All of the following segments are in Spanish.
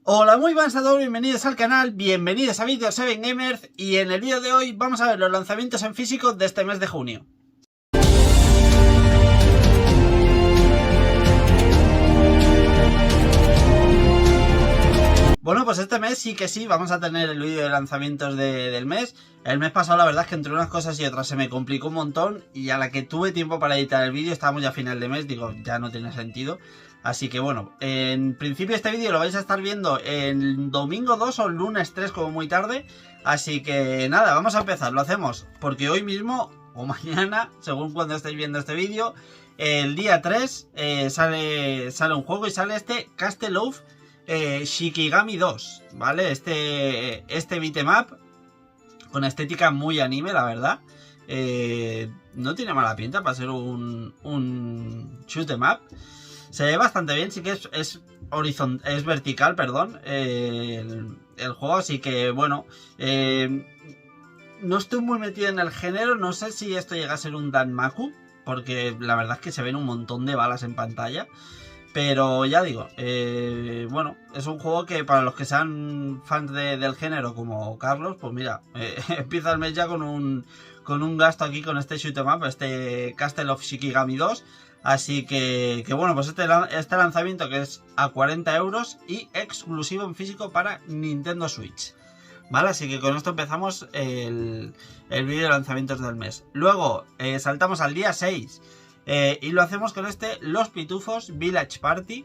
Hola, muy buenas a todos, bienvenidos al canal, bienvenidos a Video 7 Gamers y en el vídeo de hoy vamos a ver los lanzamientos en físico de este mes de junio. Bueno, pues este mes sí que sí, vamos a tener el vídeo de lanzamientos del mes. El mes pasado la verdad es que entre unas cosas y otras se me complicó un montón y a la que tuve tiempo para editar el vídeo, estábamos ya a final de mes, digo, ya no tiene sentido. Así que bueno, en principio este vídeo lo vais a estar viendo el domingo 2 o el lunes 3 como muy tarde. Así que nada, vamos a empezar, lo hacemos porque hoy mismo o mañana, según cuando estéis viendo este vídeo, el día 3 sale un juego y sale este Castle of Shikigami 2, ¿vale? Este beat'em up con estética muy anime, la verdad. No tiene mala pinta para ser un shoot'em up. Se ve bastante bien, sí que es vertical, perdón, el juego, así que bueno, no estoy muy metido en el género, no sé si esto llega a ser un Danmaku, porque la verdad es que se ven un montón de balas en pantalla. Pero ya digo, bueno, es un juego que para los que sean fans del género como Carlos, pues mira, empieza el mes ya con un gasto aquí con este shoot'em up, este Castle of Shikigami 2. Así que bueno, pues este lanzamiento que es a 40 euros y exclusivo en físico para Nintendo Switch. Vale, así que con esto empezamos el vídeo de lanzamientos del mes. Luego saltamos al día 6. Y lo hacemos con Los Pitufos Village Party.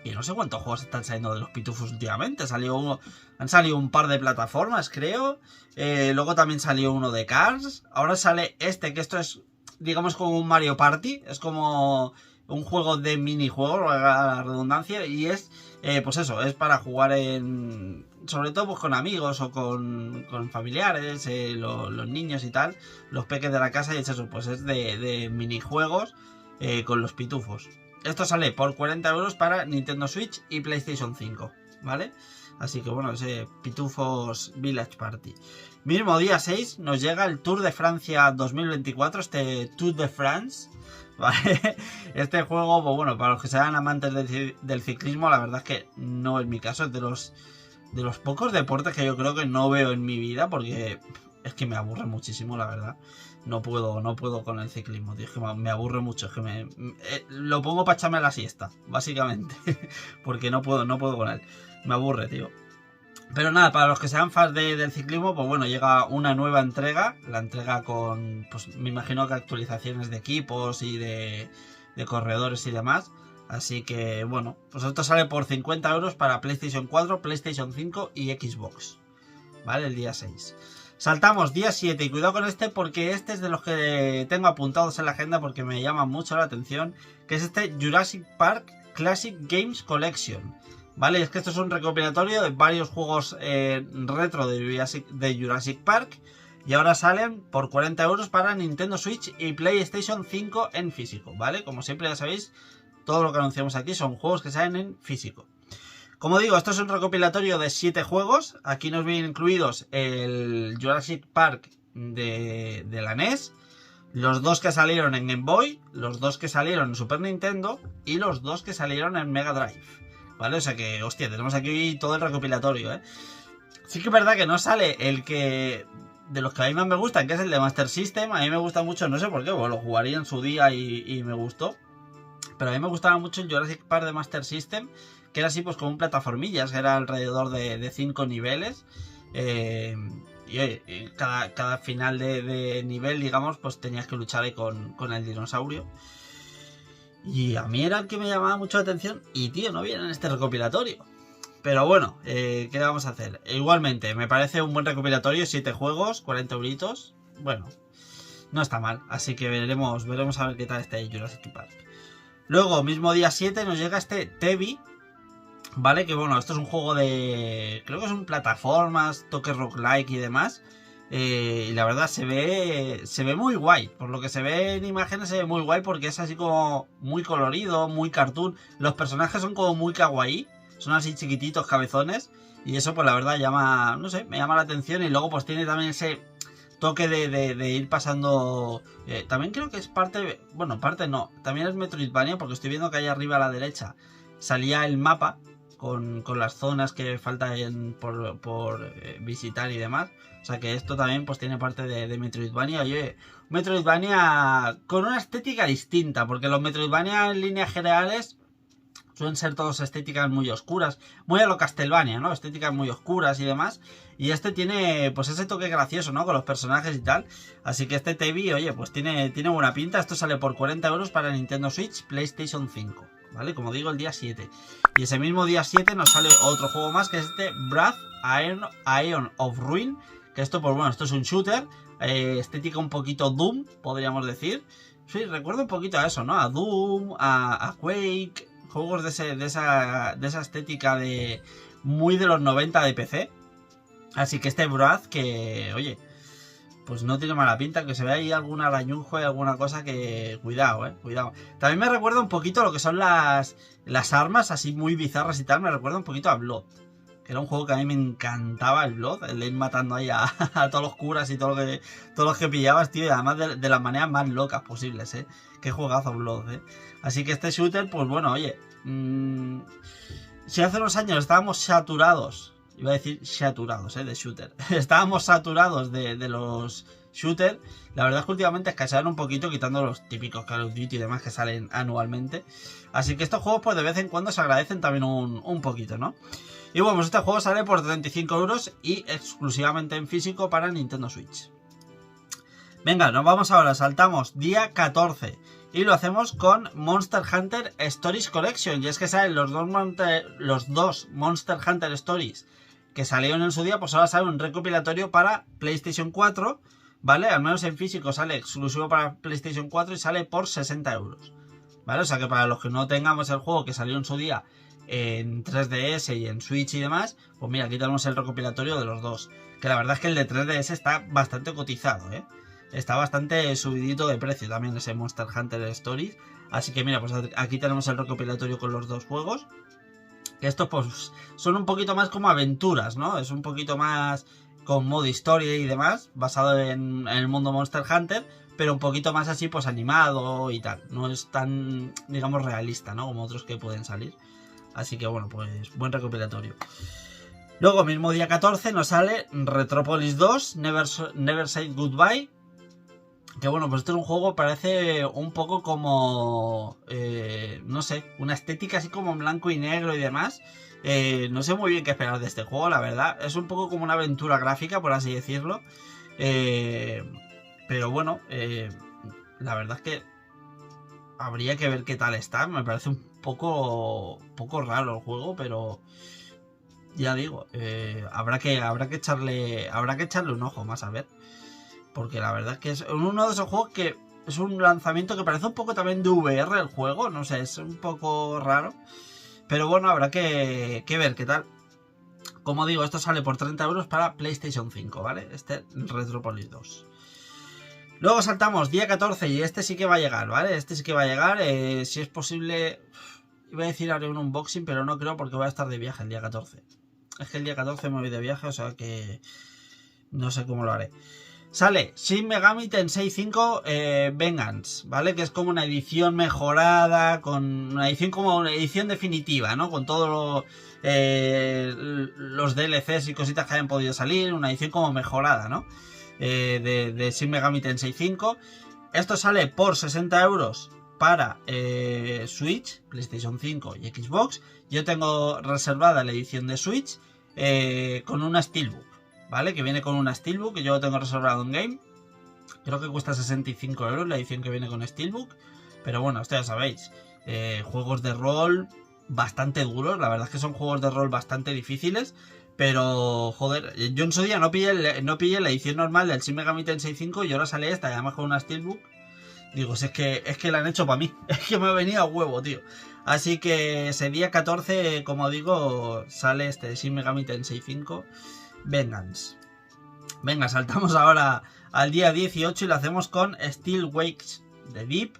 Y no sé cuántos juegos están saliendo de Los Pitufos últimamente. Han salido un par de plataformas, creo. Luego también salió uno de Cars. Ahora sale que esto es, digamos, como un Mario Party. Es como un juego de minijuegos, la redundancia. Y es, pues eso, es para jugar sobre todo pues con amigos o con familiares, los niños y tal, los peques de la casa, y es eso, pues es de minijuegos con los pitufos. Esto sale por 40 euros para Nintendo Switch y PlayStation 5, ¿vale? Así que bueno, ese Pitufos Village Party. Mismo día 6 nos llega el Tour de Francia 2024, este Tour de France, ¿vale? Este juego, pues bueno, para los que sean amantes del ciclismo, la verdad es que no es mi caso, es de los pocos deportes que yo creo que no veo en mi vida, porque es que me aburre muchísimo, la verdad. No puedo con el ciclismo, tío, es que me aburre mucho, es que lo pongo para echarme la siesta, básicamente, porque no puedo con él, me aburre, tío. Pero nada, para los que sean fans del ciclismo, pues bueno, llega una nueva entrega, la entrega con, pues me imagino que actualizaciones de equipos y de corredores y demás. Así que bueno, pues esto sale por 50 euros para PlayStation 4, PlayStation 5 y Xbox, ¿vale? El día 6. Saltamos día 7 y cuidado con porque este es de los que tengo apuntados en la agenda porque me llama mucho la atención, que es este Jurassic Park Classic Games Collection, ¿vale? Es que esto es un recopilatorio de varios juegos retro de Jurassic Park y ahora salen por 40 euros para Nintendo Switch y PlayStation 5 en físico, ¿vale? Como siempre ya sabéis, todo lo que anunciamos aquí son juegos que salen en físico. Como digo, esto es un recopilatorio de 7 juegos. Aquí nos vienen incluidos el Jurassic Park de la NES, los 2 que salieron en Game Boy, los 2 que salieron en Super Nintendo y los 2 que salieron en Mega Drive, ¿vale? O sea que, hostia, tenemos aquí todo el recopilatorio, ¿eh? Sí que es verdad que no sale el que de los que a mí más me gustan, que es el de Master System. A mí me gusta mucho, no sé por qué, bueno, lo jugaría en su día y me gustó. Pero a mí me gustaba mucho el Jurassic Park de Master System, que era así pues como un plataformillas, que era alrededor de 5 niveles. Y cada final de nivel, digamos, pues tenías que luchar ahí con el dinosaurio. Y a mí era el que me llamaba mucho la atención y, tío, no viene en este recopilatorio. Pero bueno, ¿qué le vamos a hacer? Igualmente, me parece un buen recopilatorio, 7 juegos, 40 euritos. Bueno, no está mal, así que veremos a ver qué tal está el Jurassic Park. Luego, mismo día 7, nos llega este Tebi, ¿vale? Que bueno, esto es un juego creo que son plataformas, toques roguelike y demás. Y la verdad se ve muy guay. Por lo que se ve en imágenes se ve muy guay porque es así como muy colorido, muy cartoon. Los personajes son como muy kawaii, son así chiquititos, cabezones. Y eso pues la verdad llama, no sé, me llama la atención. Y luego pues tiene también ese toque de ir pasando. También creo que es parte, bueno, parte no, también es Metroidvania porque estoy viendo que ahí arriba a la derecha salía el mapa con las zonas que faltan por visitar y demás. O sea que esto también pues tiene parte de Metroidvania. Oye, Metroidvania con una estética distinta, porque los Metroidvania en líneas generales suelen ser todos estéticas muy oscuras, muy a lo Castlevania, ¿no? Estéticas muy oscuras y demás. Y este tiene pues ese toque gracioso, ¿no? Con los personajes y tal. Así que este Tebi, oye, pues tiene buena pinta. Esto sale por 40 euros para Nintendo Switch, PlayStation 5, ¿vale? Como digo, el día 7. Y ese mismo día 7 nos sale otro juego más, que es este Wrath Iron of Ruin. Que esto, pues bueno, esto es un shooter, estética un poquito Doom, podríamos decir. Sí, recuerdo un poquito a eso, ¿no? A Doom, a Quake, juegos de esa estética de muy de los 90 de PC. Así que este Wrath, que, oye, pues no tiene mala pinta, que se ve ahí algún arañujo y alguna cosa que... Cuidado, cuidado. También me recuerda un poquito a lo que son las armas, así muy bizarras y tal, me recuerda un poquito a Blood. Que era un juego que a mí me encantaba, el Blood, el de ir matando ahí a todos los curas y todos los que pillabas, tío, y además de las maneras más locas posibles, Qué juegazo Blood, Así que este shooter, pues bueno, oye, si hace unos años estábamos saturados, iba a decir saturados, de shooter, estábamos saturados de los shooters, la verdad es que últimamente escasean un poquito, quitando los típicos Call of Duty y demás que salen anualmente. Así que estos juegos, pues de vez en cuando se agradecen también un poquito, ¿no? Y bueno, pues este juego sale por 35 euros y exclusivamente en físico para Nintendo Switch. Venga, nos vamos ahora, saltamos día 14 y lo hacemos con Monster Hunter Stories Collection. Y es que salen los dos Monster Hunter Stories que salieron en su día, pues ahora sale un recopilatorio para PlayStation 4, ¿vale? Al menos en físico sale exclusivo para PlayStation 4 y sale por 60 euros, ¿vale? O sea que para los que no tengamos el juego que salió en su día en 3DS y en Switch y demás, pues mira, aquí tenemos el recopilatorio de los dos. Que la verdad es que el de 3DS está bastante cotizado, Está bastante subidito de precio también ese Monster Hunter Stories. Así que mira, pues aquí tenemos el recopilatorio con los dos juegos. Que estos pues son un poquito más como aventuras, ¿no? Es un poquito más con modo historia y demás, basado en el mundo Monster Hunter, pero un poquito más así pues animado y tal. No es tan, digamos, realista, ¿no? Como otros que pueden salir. Así que bueno, pues buen recopilatorio. Luego, mismo día 14, nos sale Retropolis 2, Never Say Goodbye. Que bueno, pues este es un juego, parece un poco como... no sé, una estética así como en blanco y negro y demás. No sé muy bien qué esperar de este juego, la verdad. Es un poco como una aventura gráfica, por así decirlo. Pero bueno, la verdad es que habría que ver qué tal está. Me parece un poco raro el juego, pero ya digo, habrá que echarle un ojo más a ver. Porque la verdad es que es uno de esos juegos que es un lanzamiento que parece un poco también de VR el juego. No sé, es un poco raro. Pero bueno, habrá que ver qué tal. Como digo, esto sale por 30 euros para PlayStation 5, ¿vale? Este Retropolis 2. Luego saltamos día 14 y este sí que va a llegar, ¿vale? Este sí que va a llegar. Si es posible, iba a decir haré un unboxing, pero no creo porque voy a estar de viaje el día 14. Es que el día 14 me voy de viaje, o sea que no sé cómo lo haré. Sale Shin Megami Tensei 5 Vengeance, ¿vale? Que es como una edición mejorada, con una edición como una edición definitiva, ¿no? Con todos los DLCs y cositas que hayan podido salir, una edición como mejorada, ¿no? De Shin Megami Tensei 5. Esto sale por 60 euros para Switch, PlayStation 5 y Xbox. Yo tengo reservada la edición de Switch con una Steelbook, ¿vale? Que viene con una Steelbook, que yo lo tengo reservado en Game. Creo que cuesta 65 euros la edición que viene con Steelbook. Pero bueno, ustedes sabéis, juegos de rol bastante duros. La verdad es que son juegos de rol bastante difíciles. Pero, joder, yo en su día no pillé la edición normal del Shin Megami Tensei 5 y ahora sale esta, y además con una Steelbook. Digo, es que la han hecho para mí. Es que me ha venido a huevo, tío. Así que ese día 14, como digo, sale este Shin Megami Tensei 5 Vengeance. Venga, saltamos ahora al día 18 y lo hacemos con Still Wakes the Deep.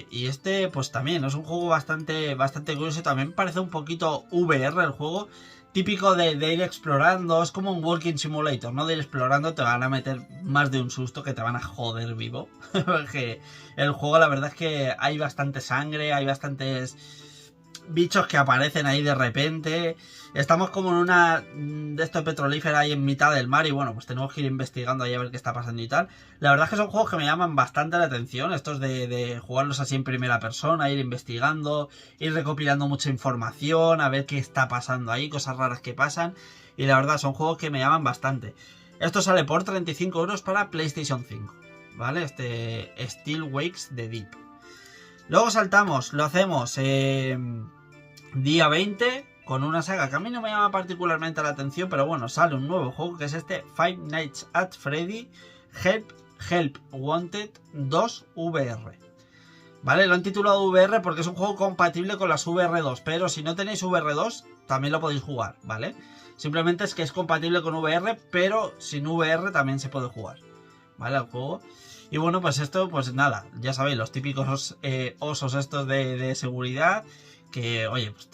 Y este, pues también es un juego bastante curioso. También parece un poquito VR el juego. Típico de ir explorando. Es como un walking simulator, ¿no? De ir explorando te van a meter más de un susto que te van a joder vivo. Porque el juego, la verdad es que hay bastante sangre, hay bastantes bichos que aparecen ahí de repente. Estamos como en una de estos petrolíferos ahí en mitad del mar y bueno, pues tenemos que ir investigando ahí a ver qué está pasando y tal. La verdad es que son juegos que me llaman bastante la atención, estos de jugarlos así en primera persona, ir investigando, ir recopilando mucha información, a ver qué está pasando ahí, cosas raras que pasan. Y la verdad son juegos que me llaman bastante. Esto sale por 35 euros para PlayStation 5, ¿vale? Este Still Wakes the Deep. Luego saltamos, lo hacemos día 20 con una saga que a mí no me llama particularmente la atención, pero bueno, sale un nuevo juego que es este Five Nights at Freddy Help Wanted 2 VR. ¿Vale? Lo han titulado VR porque es un juego compatible con las VR2, pero si no tenéis VR2 también lo podéis jugar, ¿vale? Simplemente es que es compatible con VR, pero sin VR también se puede jugar, ¿vale? El juego. Y bueno, pues esto, pues nada, ya sabéis, los típicos osos estos de seguridad, que oye, pues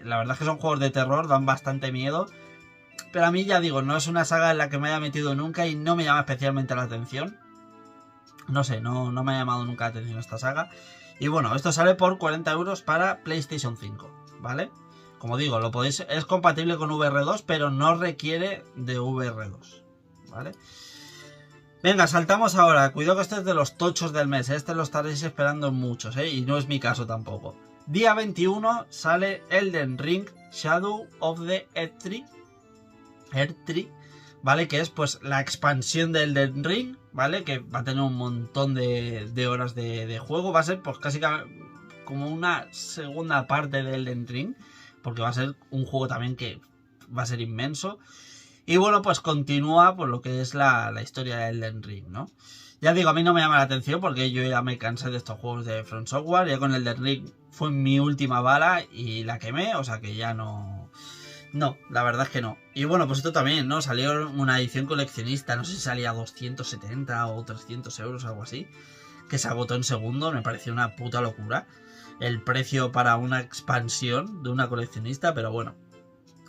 la verdad es que son juegos de terror, dan bastante miedo, pero a mí ya digo, no es una saga en la que me haya metido nunca y no me llama especialmente la atención. No sé, no me ha llamado nunca la atención esta saga. Y bueno, esto sale por 40 euros para PlayStation 5, ¿vale? Como digo, es compatible con VR2, pero no requiere de VR2, ¿vale? Venga, saltamos ahora. Cuidado que este es de los tochos del mes. Este lo estaréis esperando muchos, ¿eh? Y no es mi caso tampoco. Día 21 sale Elden Ring Shadow of the Erdtree, ¿vale? Que es pues la expansión de Elden Ring, ¿vale? Que va a tener un montón de horas de juego. Va a ser pues casi como una segunda parte de Elden Ring, porque va a ser un juego también que va a ser inmenso. Y bueno, pues continúa por lo que es la historia de Elden Ring, ¿no? Ya digo, a mí no me llama la atención porque yo ya me cansé de estos juegos de From Software. Ya con Elden Ring fue mi última bala y la quemé, o sea que ya no... No, la verdad es que no. Y bueno, pues esto también, ¿no? Salió una edición coleccionista, no sé si salía a 270 o 300 euros, algo así, que se agotó en segundos, me pareció una puta locura el precio para una expansión de una coleccionista, pero bueno,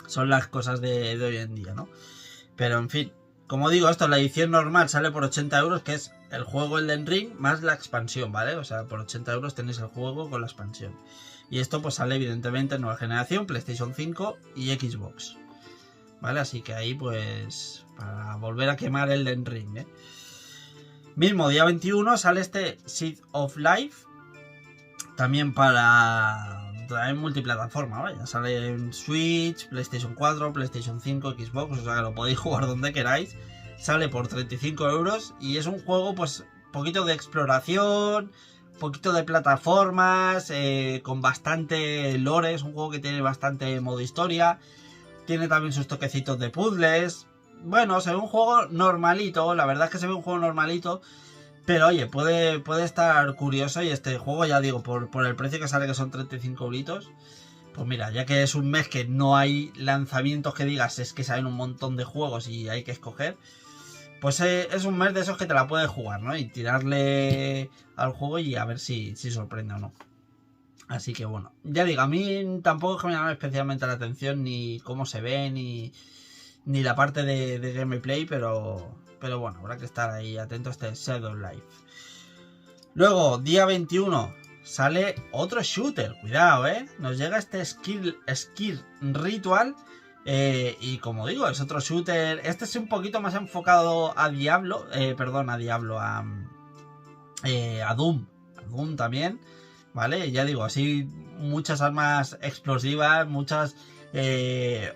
son las cosas de hoy en día, ¿no? Pero en fin, como digo, esto, la edición normal sale por 80 euros, que es el juego Elden Ring más la expansión, ¿vale? O sea, por 80 euros tenéis el juego con la expansión. Y esto pues sale evidentemente en nueva generación, PlayStation 5 y Xbox, ¿vale? Así que ahí pues para volver a quemar el Elden Ring, ¿eh? Mismo día 21 sale este Seed of Life, también también multiplataforma, vaya. Sale en Switch, PlayStation 4, PlayStation 5, Xbox, o sea que lo podéis jugar donde queráis. Sale por 35 euros y es un juego pues poquito de exploración, poquito de plataformas, con bastante lore. Es un juego que tiene bastante modo historia, tiene también sus toquecitos de puzzles. Bueno, se ve un juego normalito, la verdad es que se ve un juego normalito, pero oye, puede estar curioso. Y este juego, ya digo, por el precio que sale, que son 35 euritos, pues mira, ya que es un mes que no hay lanzamientos que digas, es que salen un montón de juegos y hay que escoger, pues es un mes de esos que te la puedes jugar, ¿no? Y tirarle al juego y a ver si sorprende o no. Así que bueno, ya digo, a mí tampoco es que me llame especialmente la atención ni cómo se ve, ni la parte de gameplay, pero bueno, habrá que estar ahí atento a este Shadow Life. Luego, día 21, sale otro shooter, cuidado, nos llega este Skill Ritual. Y como digo, es otro shooter. Este es un poquito más enfocado a Diablo. A Doom. A Doom también, ¿vale? Ya digo, así muchas armas explosivas, muchas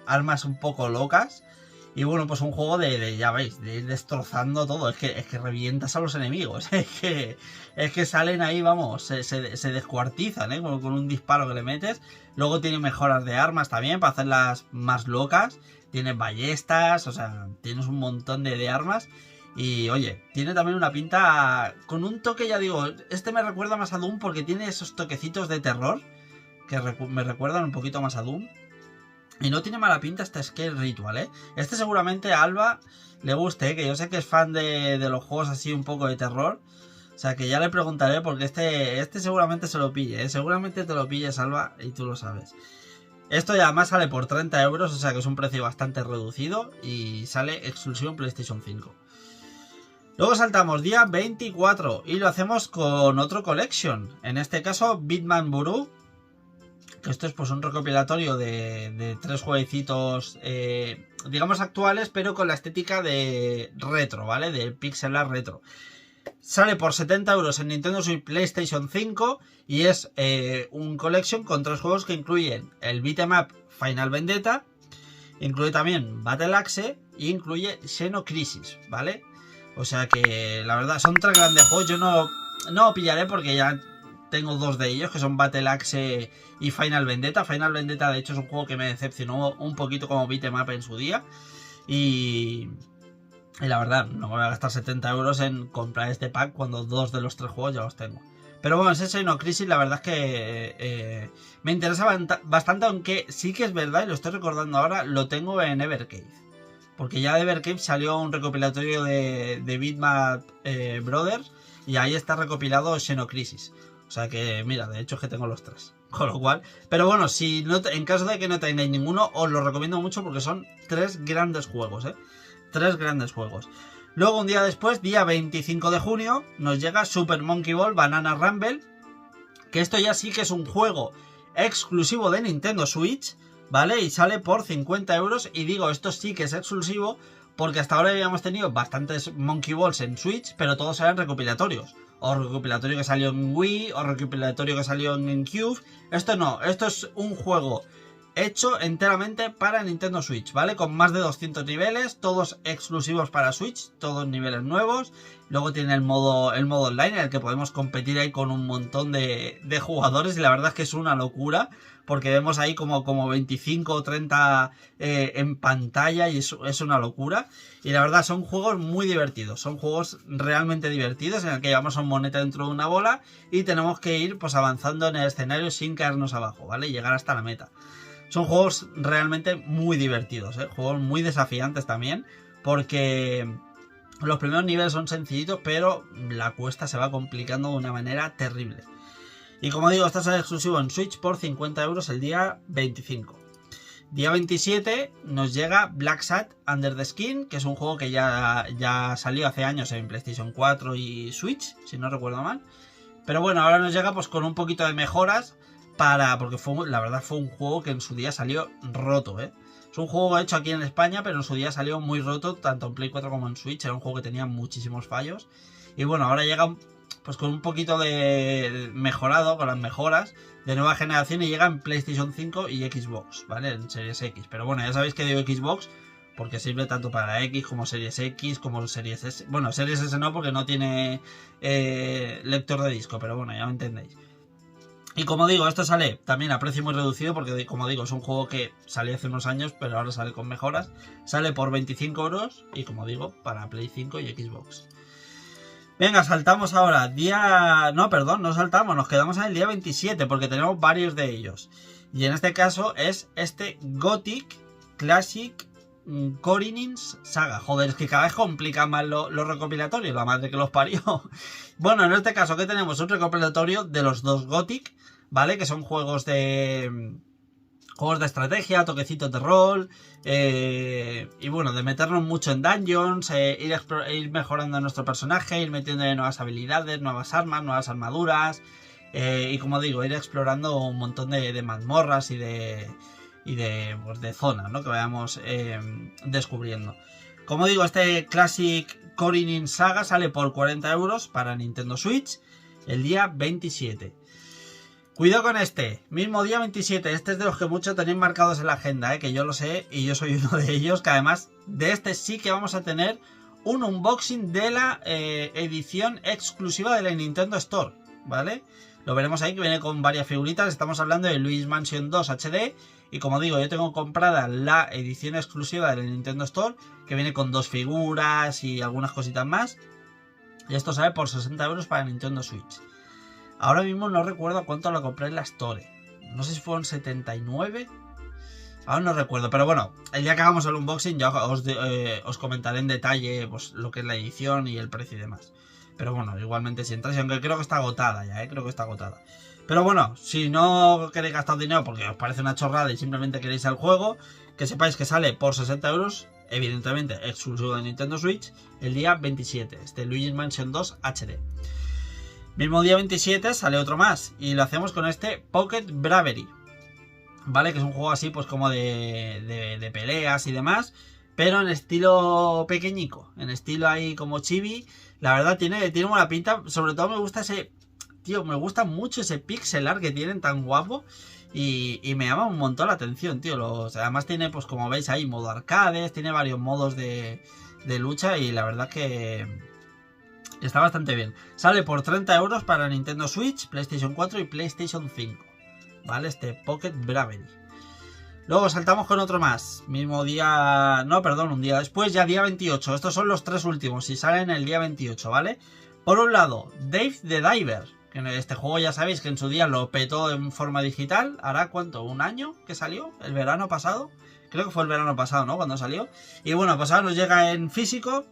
armas un poco locas. Y bueno, pues un juego ya veis, de ir destrozando todo. Es que revientas a los enemigos. Es que salen ahí, vamos, se descuartizan, con un disparo que le metes. Luego tiene mejoras de armas también para hacerlas más locas. Tienes ballestas, o sea, tienes un montón de armas. Y oye, tiene también una pinta con un toque, ya digo, este me recuerda más a Doom porque tiene esos toquecitos de terror que me recuerdan un poquito más a Doom. Y no tiene mala pinta este Skill Ritual, ¿eh? Este seguramente a Alba le guste, que yo sé que es fan de los juegos así un poco de terror. O sea que ya le preguntaré porque este seguramente se lo pille, ¿eh? Seguramente te lo pilles, Alba, y tú lo sabes. Esto ya además sale por 30 euros, o sea que es un precio bastante reducido y sale exclusivo en PlayStation 5. Luego saltamos día 24 y lo hacemos con otro collection. En este caso, Bitman Buru. que esto es pues un recopilatorio de 3 jueguecitos, digamos actuales, pero con la estética de retro, ¿vale? De pixel art retro. Sale por 70 euros en Nintendo Switch, PlayStation 5 y es un collection con 3 juegos que incluyen el beat'em up Final Vendetta, incluye también Battle Axe e incluye Xenocrisis, ¿vale? O sea que la verdad son 3 grandes juegos. Yo no pillaré porque ya tengo 2 de ellos, que son Battle Axe y Final Vendetta. Final Vendetta de hecho es un juego que me decepcionó un poquito como beat'em up en su día. Y la verdad, no me voy a gastar 70 euros en comprar este pack cuando 2 de los 3 juegos ya los tengo. Pero bueno, ese Xenocrisis la verdad es que me interesa bastante, aunque sí que es verdad, y lo estoy recordando ahora, lo tengo en Evercade. Porque ya de Evercade salió un recopilatorio de Bitmap Brothers y ahí está recopilado Xenocrisis. O sea que, mira, de hecho es que tengo los 3. Con lo cual, pero bueno, si no, en caso de que no tengáis ninguno, os lo recomiendo mucho porque son 3 grandes juegos, 3 grandes juegos. Luego un día después, día 25 de junio, nos llega Super Monkey Ball Banana Rumble, que esto ya sí que es un juego exclusivo de Nintendo Switch, ¿vale? Y sale por 50 euros, y digo, esto sí que es exclusivo porque hasta ahora habíamos tenido bastantes Monkey Balls en Switch, pero todos eran recopilatorios. O recopilatorio que salió en Wii, o recopilatorio que salió en GameCube. Esto no, esto es un juego hecho enteramente para Nintendo Switch, ¿vale? Con más de 200 niveles, todos exclusivos para Switch, todos niveles nuevos. Luego tiene el modo online en el que podemos competir ahí con un montón de jugadores y la verdad es que es una locura porque vemos ahí como 25 o 30 en pantalla y es una locura. Y la verdad son juegos muy divertidos, son juegos realmente divertidos en el que llevamos a un monete dentro de una bola y tenemos que ir pues avanzando en el escenario sin caernos abajo, ¿vale? Y llegar hasta la meta. Son juegos realmente muy divertidos, juegos muy desafiantes también, porque los primeros niveles son sencillitos, pero la cuesta se va complicando de una manera terrible. Y como digo, esto es exclusivo en Switch por 50 euros el día 25. Día 27 nos llega Black Sat Under the Skin, que es un juego que ya salió hace años en PlayStation 4 y Switch, si no recuerdo mal. Pero bueno, ahora nos llega pues con un poquito de mejoras, porque la verdad fue un juego que en su día salió roto, Es un juego hecho aquí en España, pero en su día salió muy roto, tanto en Play 4 como en Switch. Era un juego que tenía muchísimos fallos. Y bueno, ahora llega pues con un poquito de mejorado, con las mejoras de nueva generación, y llega en PlayStation 5 y Xbox, ¿vale? En Series X. Pero bueno, ya sabéis que digo Xbox porque sirve tanto para la X como Series X, como Series S. Bueno, Series S no, porque no tiene lector de disco, pero bueno, ya me entendéis. Y como digo, esto sale también a precio muy reducido porque, como digo, es un juego que salió hace unos años, pero ahora sale con mejoras. Sale por 25 euros y, como digo, para Play 5 y Xbox. Venga, saltamos ahora. No saltamos, nos quedamos en el día 27 porque tenemos varios de ellos. Y en este caso es este Gothic Classic Corinins Saga. Joder, es que cada vez complica más los recopilatorios, la madre que los parió. Bueno, en este caso, ¿qué tenemos? Un recopilatorio de los 2 Gothic, ¿vale? Que son juegos de estrategia, toquecitos de rol, y bueno, de meternos mucho en dungeons, ir mejorando a nuestro personaje, ir metiendo nuevas habilidades, nuevas armas, nuevas armaduras, y como digo, ir explorando un montón de mazmorras y de zonas, ¿no? Que vayamos descubriendo. Como digo, este Classic Corinin Saga sale por 40 euros para Nintendo Switch el día 27. Cuidado con este, mismo día 27, este es de los que muchos tenéis marcados en la agenda, que yo lo sé y yo soy uno de ellos, que además de este sí que vamos a tener un unboxing de la edición exclusiva de la Nintendo Store, ¿vale? Lo veremos ahí, que viene con varias figuritas. Estamos hablando de Luigi's Mansion 2 HD. Y como digo, yo tengo comprada la edición exclusiva de la Nintendo Store, que viene con 2 figuras y algunas cositas más. Y esto sale por 60 euros para Nintendo Switch. Ahora mismo no recuerdo cuánto lo compré en la Store. No sé si fueron 79. Ahora no recuerdo, pero bueno, el día que hagamos el unboxing ya os comentaré en detalle pues, lo que es la edición y el precio y demás. Pero bueno, igualmente si entráis, aunque creo que está agotada ya, creo que está agotada. Pero bueno, si no queréis gastar dinero porque os parece una chorrada y simplemente queréis el juego, que sepáis que sale por 60 euros, evidentemente exclusivo de Nintendo Switch, el día 27, este Luigi's Mansion 2 HD. Mismo día 27 sale otro más, y lo hacemos con este Pocket Bravery. ¿vale? Que es un juego así pues como de peleas y demás, pero en estilo pequeñico, en estilo ahí como chibi. La verdad tiene buena pinta, sobre todo me gusta ese... Tío, me gusta mucho ese pixel art que tienen tan guapo. Y me llama un montón la atención, tío. Además tiene, pues como veis ahí, modo arcades, tiene varios modos de lucha y la verdad que está bastante bien. Sale por 30 euros para Nintendo Switch, PlayStation 4 y PlayStation 5. ¿Vale? Este Pocket Bravery. Luego saltamos con otro más. Mismo día... No, perdón, un día después, ya día 28. Estos son los tres últimos y salen el día 28, ¿vale? Por un lado, Dave the Diver. Que este juego ya sabéis que en su día lo petó en forma digital. ¿Hará cuánto? ¿Un año que salió? ¿El verano pasado? Creo que fue el verano pasado, ¿no? Cuando salió. Y bueno, pues ahora nos llega en físico.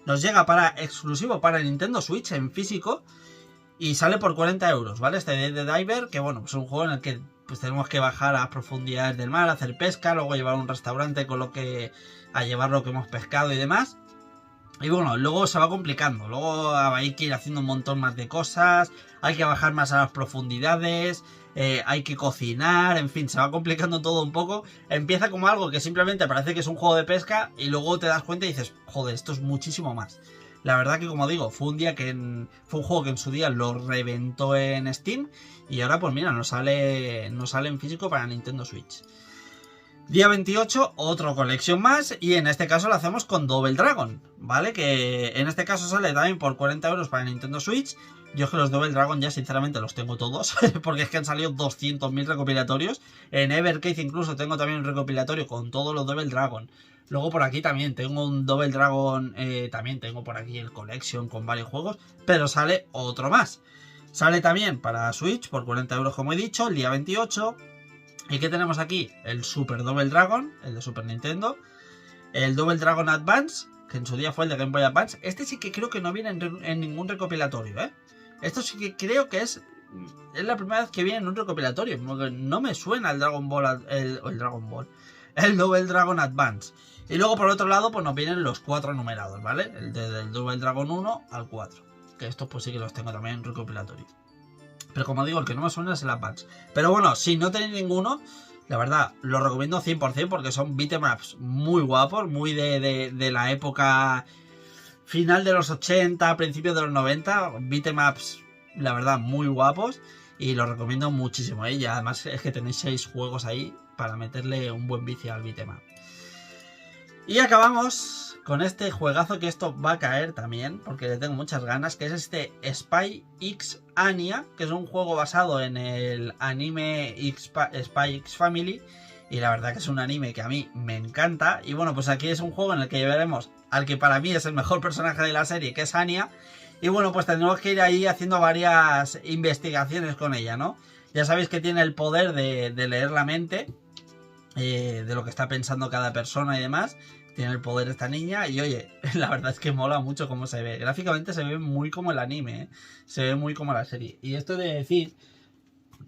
Nos llega exclusivo para Nintendo Switch en físico. Y sale por 40 euros, ¿vale? Este Dead the Diver, que bueno, pues es un juego en el que pues tenemos que bajar a profundidades del mar, hacer pesca, luego llevar a un restaurante a llevar lo que hemos pescado y demás. Y bueno, luego se va complicando, luego hay que ir haciendo un montón más de cosas, hay que bajar más a las profundidades, hay que cocinar, en fin, se va complicando todo un poco. Empieza como algo que simplemente parece que es un juego de pesca y luego te das cuenta y dices, joder, esto es muchísimo más. La verdad que, como digo, fue un juego que en su día lo reventó en Steam y ahora pues mira, nos sale en físico para Nintendo Switch. Día 28, otro colección más, y en este caso lo hacemos con Double Dragon, ¿vale? Que en este caso sale también por 40 euros para Nintendo Switch. Yo es que los Double Dragon ya sinceramente los tengo todos, porque es que han salido 200.000 recopilatorios. En Evercade incluso tengo también un recopilatorio con todos los Double Dragon. Luego por aquí también tengo un Double Dragon, también tengo por aquí el Collection con varios juegos, pero sale otro más. Sale también para Switch por 40 euros como he dicho, el día 28. ¿Y qué tenemos aquí? El Super Double Dragon, el de Super Nintendo. El Double Dragon Advance, que en su día fue el de Game Boy Advance. Este sí que creo que no viene en ningún recopilatorio, ¿eh? Esto sí que creo que es la primera vez que viene en un recopilatorio. No me suena el Dragon Ball, el Double Dragon Advance. Y luego por otro lado pues nos vienen los 4 numerados, ¿vale? El del Double Dragon 1 al 4. Que estos pues sí que los tengo también en recopilatorio. Pero como digo, el que no me suena es el Advance. Pero bueno, si no tenéis ninguno, la verdad, lo recomiendo 100% porque son beatemaps muy guapos, muy de la época final de los 80, principios de los 90. Beatemaps, la verdad, muy guapos. Y los recomiendo muchísimo, ¿eh? Y además es que tenéis 6 juegos ahí para meterle un buen vicio al beatemap. Y acabamos con este juegazo que esto va a caer también, porque le tengo muchas ganas, que es este Spy X Anya, que es un juego basado en el anime Spy X Family, y la verdad que es un anime que a mí me encanta. Y bueno, pues aquí es un juego en el que veremos al que para mí es el mejor personaje de la serie, que es Anya, y bueno, pues tendremos que ir ahí haciendo varias investigaciones con ella, ¿no? Ya sabéis que tiene el poder de leer la mente, de lo que está pensando cada persona y demás. Tiene el poder esta niña y oye, la verdad es que mola mucho cómo se ve. Gráficamente se ve muy como el anime, ¿eh? Se ve muy como la serie. Y esto de decir,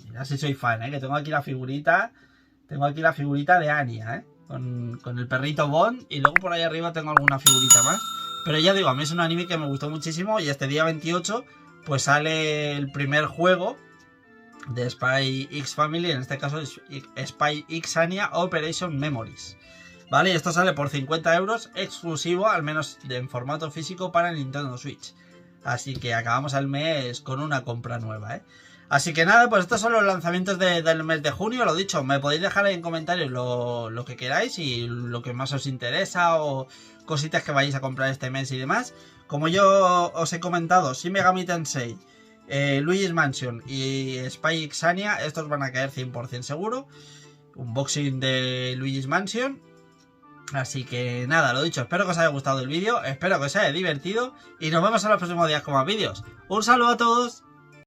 mira si soy fan, ¿eh? Que tengo aquí la figurita de Anya, ¿eh? Con el perrito Bond, y luego por ahí arriba tengo alguna figurita más. Pero ya digo, a mí es un anime que me gustó muchísimo y este día 28 pues sale el primer juego de Spy X Family, en este caso es Spy X Anya Operation Memories. Vale, y esto sale por 50 euros, exclusivo, al menos en formato físico para Nintendo Switch. Así que acabamos el mes con una compra nueva, ¿eh? Así que nada, pues estos son los lanzamientos del mes de junio. Lo dicho, me podéis dejar ahí en comentarios lo que queráis y lo que más os interesa o cositas que vayáis a comprar este mes y demás. Como yo os he comentado, Shin Megami Tensei, Luigi's Mansion y Spy X Anya, estos van a caer 100% seguro. Unboxing de Luigi's Mansion. Así que nada, lo dicho, espero que os haya gustado el vídeo, espero que os haya divertido y nos vemos en los próximos días con más vídeos. ¡Un saludo a todos!